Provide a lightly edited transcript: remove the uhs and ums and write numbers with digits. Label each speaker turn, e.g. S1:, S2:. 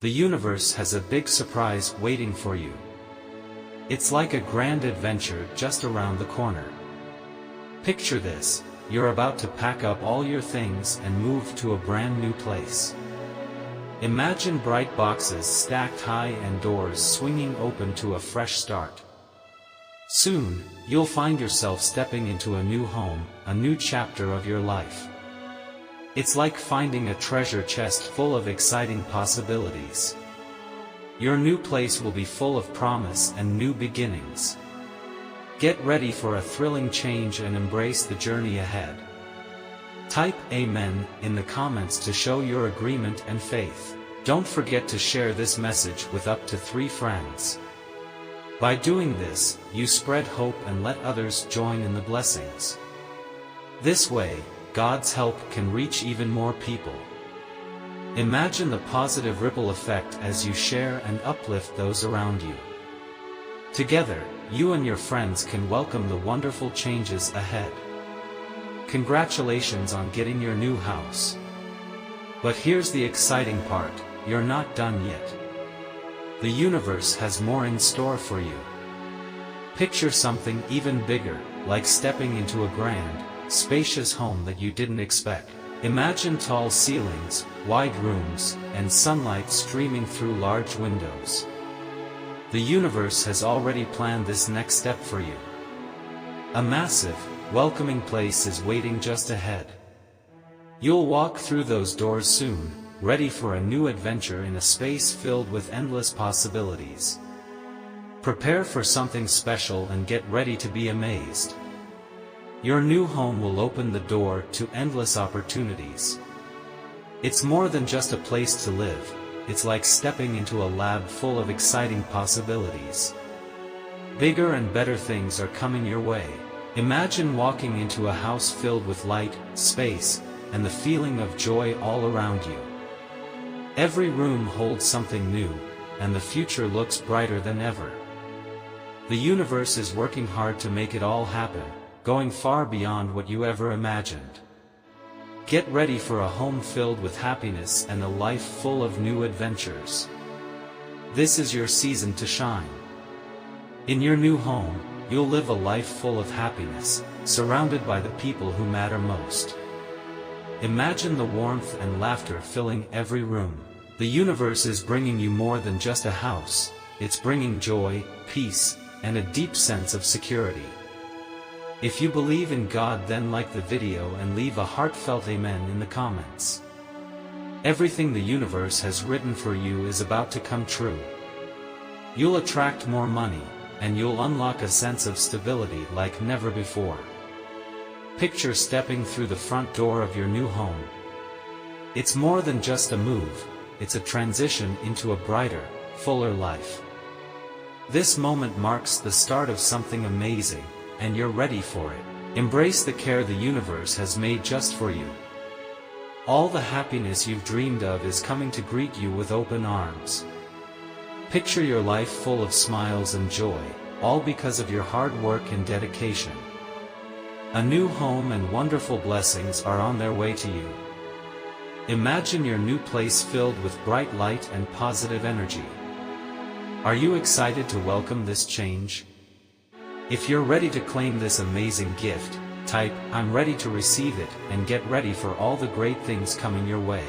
S1: The universe has a big surprise waiting for you. It's like a grand adventure just around the corner. Picture this, you're about to pack up all your things and move to a brand new place. Imagine bright boxes stacked high and doors swinging open to a fresh start. Soon, you'll find yourself stepping into a new home, a new chapter of your life. It's like finding a treasure chest full of exciting possibilities. Your new place will be full of promise and new beginnings. Get ready for a thrilling change and embrace the journey ahead. Type Amen in the comments to show your agreement and faith. Don't forget to share this message with up to 3 friends. By doing this, you spread hope and let others join in the blessings. This way, God's help can reach even more people. Imagine the positive ripple effect as you share and uplift those around you. Together, you and your friends can welcome the wonderful changes ahead. Congratulations on getting your new house. But here's the exciting part, you're not done yet. The universe has more in store for you. Picture something even bigger, like stepping into a grand, spacious home that you didn't expect. Imagine tall ceilings, wide rooms, and sunlight streaming through large windows. The universe has already planned this next step for you. A massive, welcoming place is waiting just ahead. You'll walk through those doors soon, ready for a new adventure in a space filled with endless possibilities. Prepare for something special and get ready to be amazed. Your new home will open the door to endless opportunities. It's more than just a place to live, it's like stepping into a lab full of exciting possibilities. Bigger and better things are coming your way. Imagine walking into a house filled with light, space, and the feeling of joy all around you. Every room holds something new, and the future looks brighter than ever. The universe is working hard to make it all happen, going far beyond what you ever imagined. Get ready for a home filled with happiness and a life full of new adventures. This is your season to shine. In your new home, you'll live a life full of happiness, surrounded by the people who matter most. Imagine the warmth and laughter filling every room. The universe is bringing you more than just a house, it's bringing joy, peace, and a deep sense of security. If you believe in God, then like the video and leave a heartfelt amen in the comments. Everything the universe has written for you is about to come true. You'll attract more money, and you'll unlock a sense of stability like never before. Picture stepping through the front door of your new home. It's more than just a move, it's a transition into a brighter, fuller life. This moment marks the start of something amazing, and you're ready for it. Embrace the care the universe has made just for you. All the happiness you've dreamed of is coming to greet you with open arms. Picture your life full of smiles and joy, all because of your hard work and dedication. A new home and wonderful blessings are on their way to you. Imagine your new place filled with bright light and positive energy. Are you excited to welcome this change? If you're ready to claim this amazing gift, type "I'm ready to receive it" and get ready for all the great things coming your way.